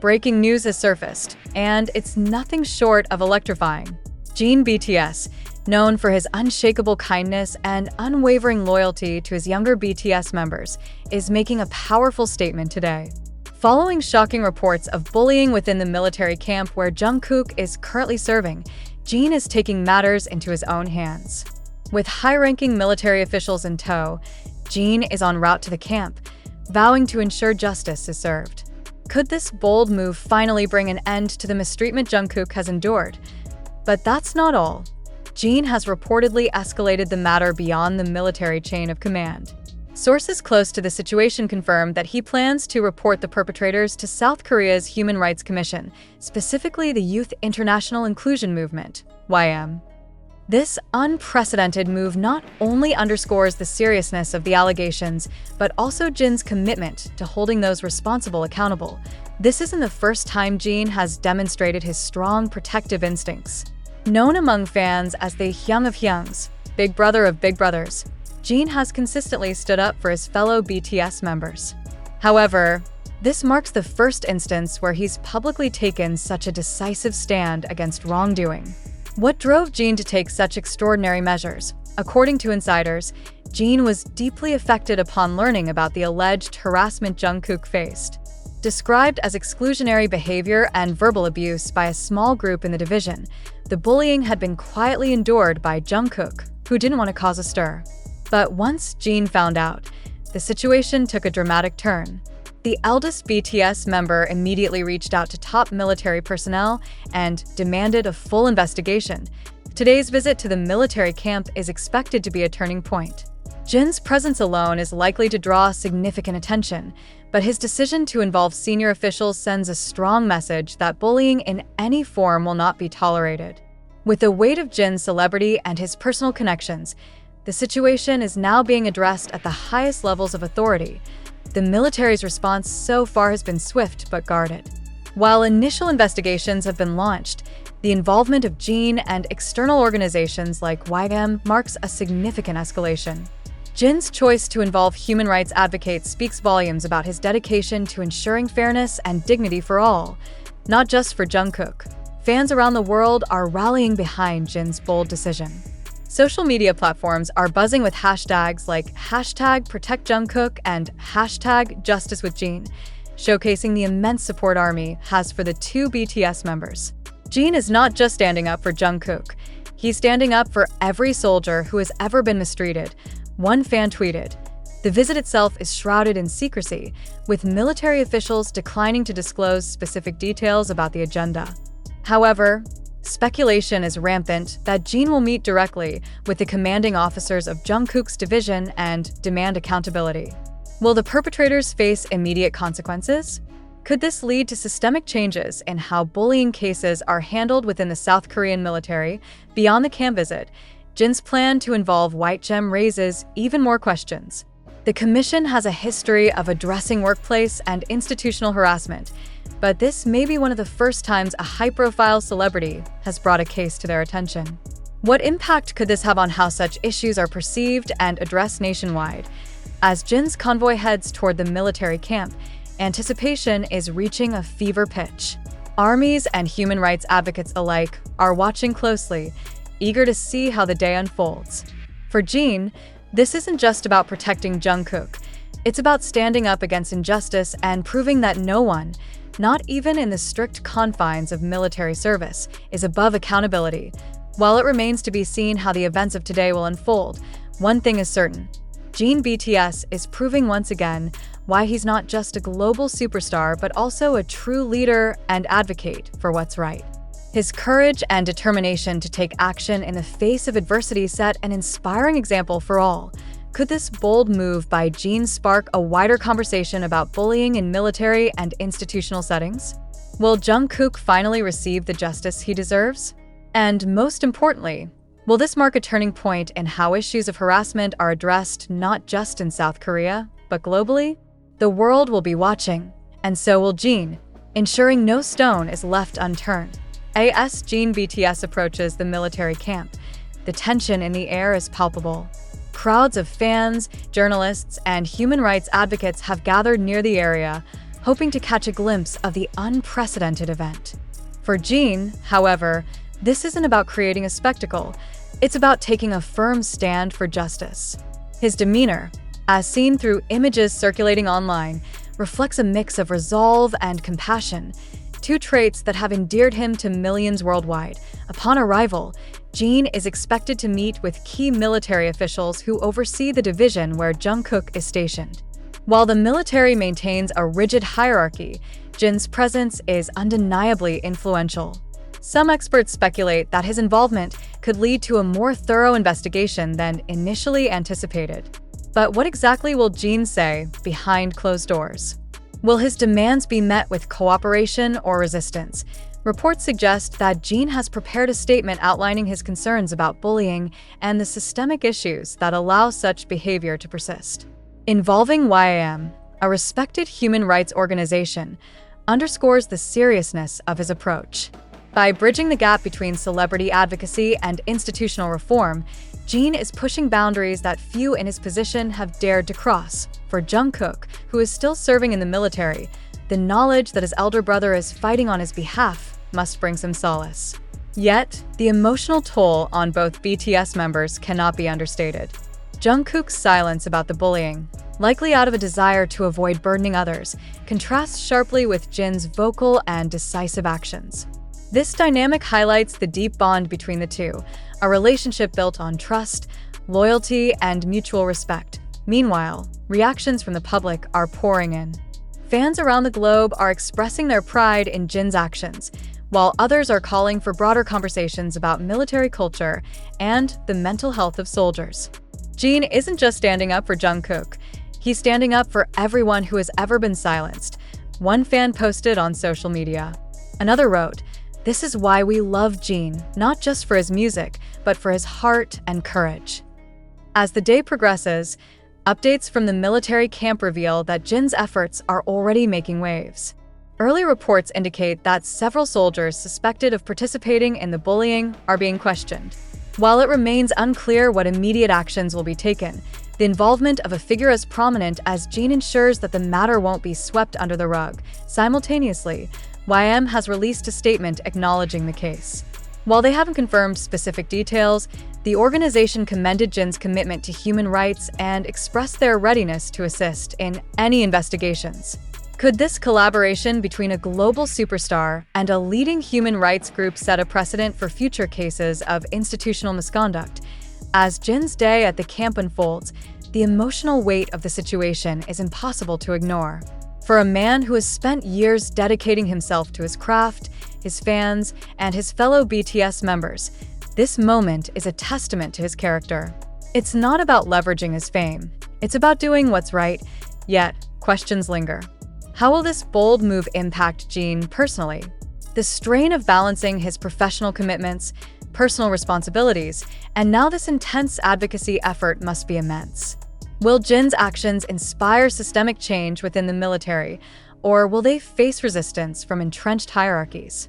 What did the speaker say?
breaking news has surfaced, and it's nothing short of electrifying. JIN BTS, known for his unshakable kindness and unwavering loyalty to his younger BTS members, is making a powerful statement today. Following shocking reports of bullying within the military camp where JUNGKOOK is currently serving, JIN is taking matters into his own hands. With high-ranking military officials in tow, JIN is en route to the camp, vowing to ensure justice is served. Could this bold move finally bring an end to the mistreatment JUNGKOOK has endured? But that's not all. JIN has reportedly escalated the matter beyond the military chain of command. Sources close to the situation confirm that he plans to report the perpetrators to South Korea's Human Rights Commission, specifically the Youth International Inclusion Movement, YM. This unprecedented move not only underscores the seriousness of the allegations, but also JIN's commitment to holding those responsible accountable. This isn't the first time JIN has demonstrated his strong protective instincts. Known among fans as the Hyung of Hyungs, big brother of big brothers, JIN has consistently stood up for his fellow BTS members. However, this marks the first instance where he's publicly taken such a decisive stand against wrongdoing. What drove JIN to take such extraordinary measures? According to insiders, JIN was deeply affected upon learning about the alleged harassment JUNGKOOK faced. Described as exclusionary behavior and verbal abuse by a small group in the division, the bullying had been quietly endured by JUNGKOOK, who didn't want to cause a stir. But once JIN found out, the situation took a dramatic turn. The eldest BTS member immediately reached out to top military personnel and demanded a full investigation. Today's visit to the military camp is expected to be a turning point. JIN's presence alone is likely to draw significant attention, but his decision to involve senior officials sends a strong message that bullying in any form will not be tolerated. With the weight of JIN's celebrity and his personal connections, the situation is now being addressed at the highest levels of authority. The military's response so far has been swift but guarded. While initial investigations have been launched, the involvement of JIN and external organizations like YM marks a significant escalation. JIN's choice to involve human rights advocates speaks volumes about his dedication to ensuring fairness and dignity for all, not just for JUNGKOOK. Fans around the world are rallying behind JIN's bold decision. Social media platforms are buzzing with hashtags like #ProtectJUNGKOOK and #JusticeWithJIN, showcasing the immense support ARMY has for the two BTS members. JIN is not just standing up for JUNGKOOK, he's standing up for every soldier who has ever been mistreated. One fan tweeted, "The visit itself is shrouded in secrecy, with military officials declining to disclose specific details about the agenda." However, speculation is rampant that JIN will meet directly with the commanding officers of JUNGKOOK's division and demand accountability. Will the perpetrators face immediate consequences? Could this lead to systemic changes in how bullying cases are handled within the South Korean military? Beyond the camp visit, JIN's plan to involve White Gem raises even more questions. The commission has a history of addressing workplace and institutional harassment, but this may be one of the first times a high-profile celebrity has brought a case to their attention. What impact could this have on how such issues are perceived and addressed nationwide? As JIN's convoy heads toward the military camp, anticipation is reaching a fever pitch. Armies and human rights advocates alike are watching closely, eager to see how the day unfolds. For JIN, this isn't just about protecting JUNGKOOK. It's about standing up against injustice and proving that no one, not even in the strict confines of military service, is above accountability. While it remains to be seen how the events of today will unfold, one thing is certain. JIN BTS is proving once again why he's not just a global superstar but also a true leader and advocate for what's right. His courage and determination to take action in the face of adversity set an inspiring example for all. Could this bold move by JIN spark a wider conversation about bullying in military and institutional settings? Will JUNGKOOK finally receive the justice he deserves? And most importantly, will this mark a turning point in how issues of harassment are addressed not just in South Korea, but globally? The world will be watching, and so will JIN, ensuring no stone is left unturned. As JIN BTS approaches the military camp, the tension in the air is palpable. Crowds of fans, journalists, and human rights advocates have gathered near the area, hoping to catch a glimpse of the unprecedented event. For Jin, however, this isn't about creating a spectacle. It's about taking a firm stand for justice. His demeanor, as seen through images circulating online, reflects a mix of resolve and compassion, two traits that have endeared him to millions worldwide. Upon arrival, Jin is expected to meet with key military officials who oversee the division where JUNGKOOK is stationed. While the military maintains a rigid hierarchy, Jin's presence is undeniably influential. Some experts speculate that his involvement could lead to a more thorough investigation than initially anticipated. But what exactly will Jin say behind closed doors? Will his demands be met with cooperation or resistance? Reports suggest that Jin has prepared a statement outlining his concerns about bullying and the systemic issues that allow such behavior to persist. Involving YM, a respected human rights organization, underscores the seriousness of his approach. By bridging the gap between celebrity advocacy and institutional reform, Jin is pushing boundaries that few in his position have dared to cross. For JUNGKOOK, who is still serving in the military, the knowledge that his elder brother is fighting on his behalf must bring some solace. Yet, the emotional toll on both BTS members cannot be understated. JUNGKOOK's silence about the bullying, likely out of a desire to avoid burdening others, contrasts sharply with Jin's vocal and decisive actions. This dynamic highlights the deep bond between the two, a relationship built on trust, loyalty, and mutual respect. Meanwhile, reactions from the public are pouring in. Fans around the globe are expressing their pride in Jin's actions, while others are calling for broader conversations about military culture and the mental health of soldiers. Jin isn't just standing up for JUNGKOOK, he's standing up for everyone who has ever been silenced. One fan posted on social media. Another wrote, "This is why we love Jin, not just for his music, but for his heart and courage." As the day progresses, updates from the military camp reveal that Jin's efforts are already making waves. Early reports indicate that several soldiers suspected of participating in the bullying are being questioned. While it remains unclear what immediate actions will be taken, the involvement of a figure as prominent as Jin ensures that the matter won't be swept under the rug. Simultaneously, YM has released a statement acknowledging the case. While they haven't confirmed specific details, the organization commended Jin's commitment to human rights and expressed their readiness to assist in any investigations. Could this collaboration between a global superstar and a leading human rights group set a precedent for future cases of institutional misconduct? As Jin's day at the camp unfolds, the emotional weight of the situation is impossible to ignore. For a man who has spent years dedicating himself to his craft, his fans, and his fellow BTS members, this moment is a testament to his character. It's not about leveraging his fame. It's about doing what's right, yet questions linger. How will this bold move impact Jin personally? The strain of balancing his professional commitments, personal responsibilities, and now this intense advocacy effort must be immense. Will Jin's actions inspire systemic change within the military, or will they face resistance from entrenched hierarchies?